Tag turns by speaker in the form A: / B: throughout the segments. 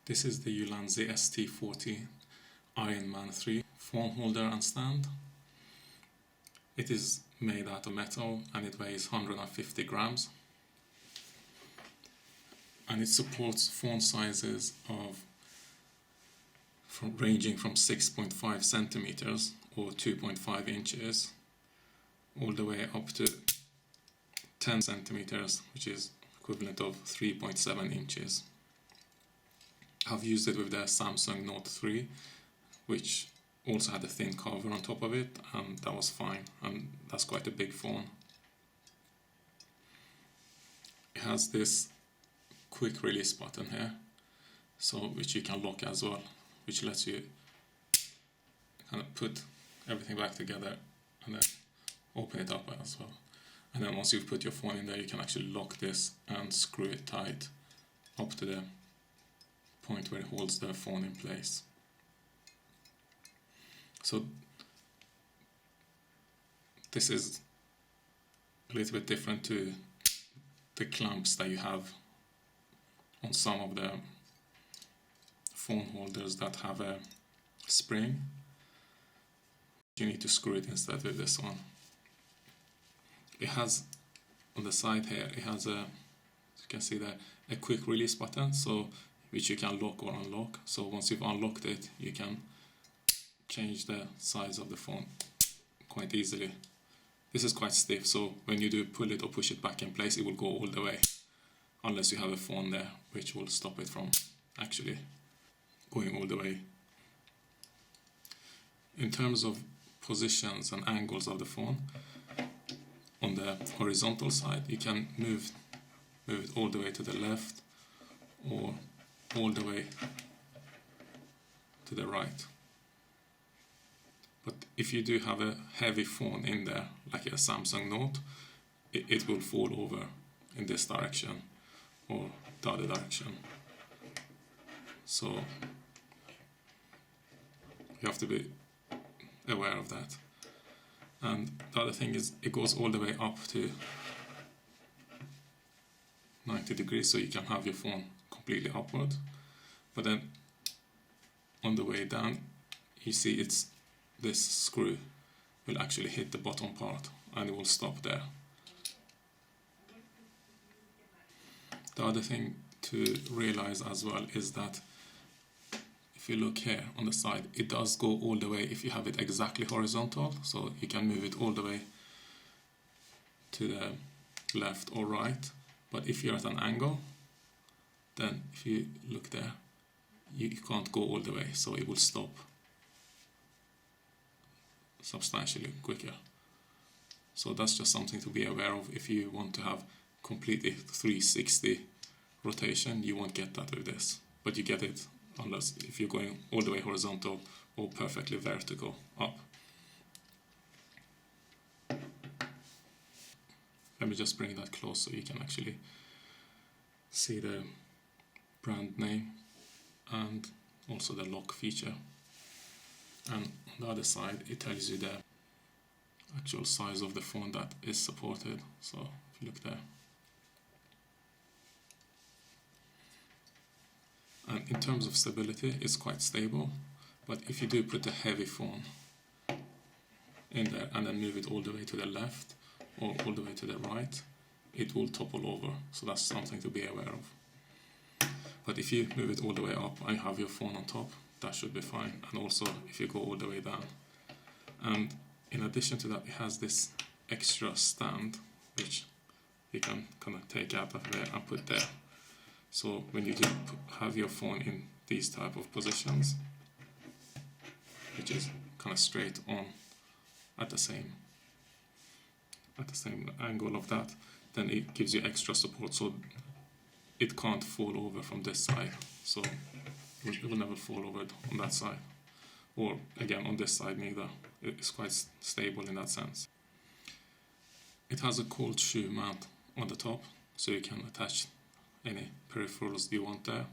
A: This is the Ulanzi ST40 Ironman 3 phone holder and stand. It is made out of metal and it weighs 150 grams. And it supports phone sizes ranging from 6.5 centimeters or 2.5 inches all the way up to 10 centimeters, which is equivalent of 3.7 inches. I've used it with the Samsung Note 3, which also had a thin cover on top of it, and that was fine, and that's quite a big phone. It has this quick release button here, which you can lock as well, which lets you kind of put everything back together and then open it up as well. And then once you've put your phone in there, you can actually lock this and screw it tight up to the point where it holds the phone in place. So this is a little bit different to the clamps that you have on some of the phone holders that have a spring. You need to screw it instead with this one. It has on the side here, it has you can see a quick release button, which you can lock or unlock. So once you've unlocked it, you can change the size of the phone quite easily. This is quite stiff, so when you do pull it or push it back in place, it will go all the way, unless you have a phone there, which will stop it from actually going all the way. In terms of positions and angles of the phone, on the horizontal side, you can move it all the way to the left or all the way to the right. But if you do have a heavy phone in there, like a Samsung Note, it will fall over in this direction or the other direction. So you have to be aware of that. And the other thing is, it goes all the way up to 90 degrees, so you can have your phone completely upward. But then on the way down, you see this screw will actually hit the bottom part and it will stop there. The other thing to realize as well is that if you look here on the side, it does go all the way if you have it exactly horizontal, so you can move it all the way to the left or right. But if you're at an angle, then if you look there, you can't go all the way, so it will stop substantially quicker. So that's just something to be aware of. If you want to have completely 360 rotation, you won't get that with this, but you get it unless if you're going all the way horizontal or perfectly vertical up. Let me just bring that close so you can actually see the brand name and also the lock feature. And on the other side, it tells you the actual size of the phone that is supported. So if you look there. And in terms of stability, it's quite stable. But if you do put a heavy phone in there and then move it all the way to the left or all the way to the right, it will topple over. So that's something to be aware of. But if you move it all the way up and you have your phone on top, that should be fine. And also if you go all the way down. And in addition to that, it has this extra stand which you can kind of take out of there and put there. So when you do have your phone in these type of positions, which is kind of straight on at the same angle of that, then it gives you extra support, so it can't fall over from this side. So it will never fall over on that side, or again on this side neither. It's quite stable in that sense. It has a cold shoe mount on the top, so you can attach any peripherals you want there.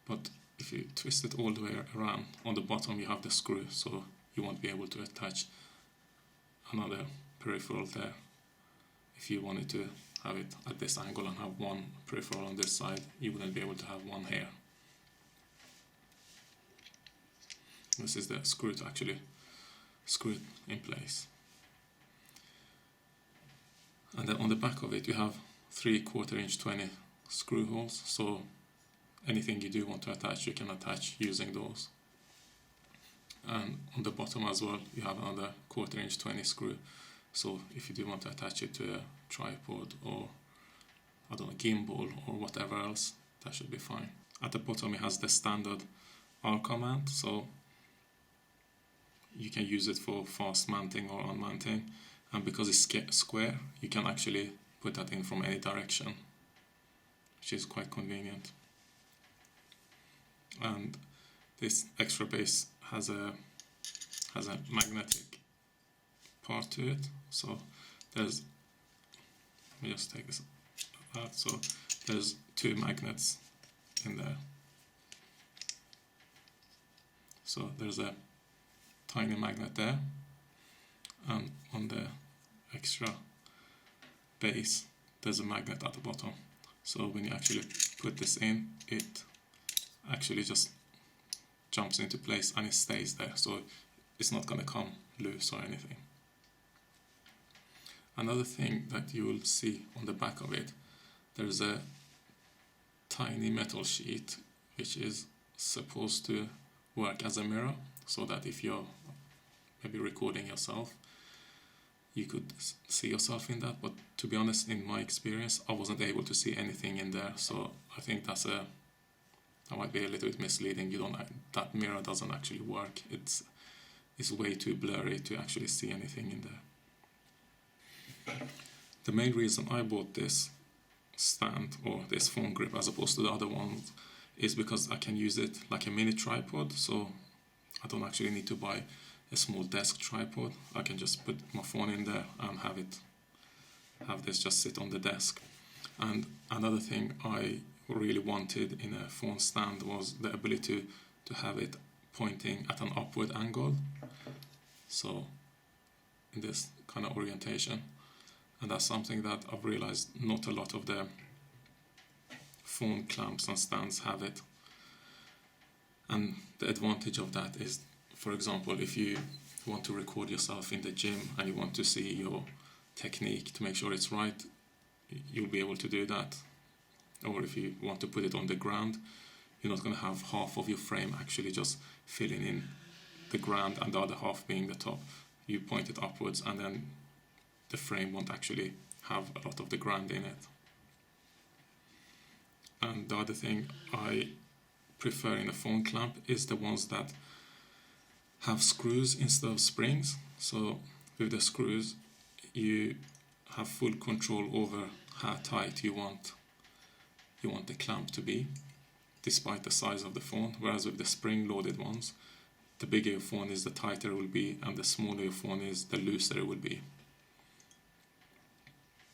A: But if you twist it all the way around, on the bottom you have the screw, so you won't be able to attach another peripheral there. If you wanted to have it at this angle and have one peripheral on this side, you wouldn't be able to have one here. This is the screw to actually screw it in place. And then on the back of it you have 3/4 inch 20 screw holes, so anything you do want to attach you can attach using those. And on the bottom as well you have another 1/4 inch 20 screw, so if you do want to attach it to a tripod or I don't know, gimbal or whatever else, that should be fine. At the bottom it has the standard Arca mount, so you can use it for fast mounting or unmounting, and because it's square you can actually put that in from any direction, which is quite convenient. And this extra base has a magnetic part to it, so there's, let me just take this out, so there's 2 magnets in there. So there's a tiny magnet there, and on the extra base there's a magnet at the bottom, so when you actually put this in, it actually just jumps into place and it stays there, so it's not going to come loose or anything. Another thing that you will see on the back of it, there's a tiny metal sheet which is supposed to work as a mirror, so that if you're maybe recording yourself you could see yourself in that, but to be honest, in my experience I wasn't able to see anything in there, so I think that might be a little bit misleading. That mirror doesn't actually work. It's way too blurry to actually see anything in there. The main reason I bought this stand or this phone grip as opposed to the other ones is because I can use it like a mini tripod, so I don't actually need to buy a small desk tripod. I can just put my phone in there and have this just sit on the desk. And another thing I really wanted in a phone stand was the ability to have it pointing at an upward angle, so in this kind of orientation, and that's something that I've realized not a lot of the phone clamps and stands have it. And the advantage of that is, for example, if you want to record yourself in the gym and you want to see your technique to make sure it's right, you'll be able to do that. Or if you want to put it on the ground, you're not going to have half of your frame actually just filling in the ground and the other half being the top. You point it upwards and then the frame won't actually have a lot of the ground in it. And the other thing I prefer in a phone clamp is the ones that have screws instead of springs. So with the screws you have full control over how tight you want the clamp to be, despite the size of the phone, whereas with the spring-loaded ones, the bigger your phone is, the tighter it will be, and the smaller your phone is, the looser it will be.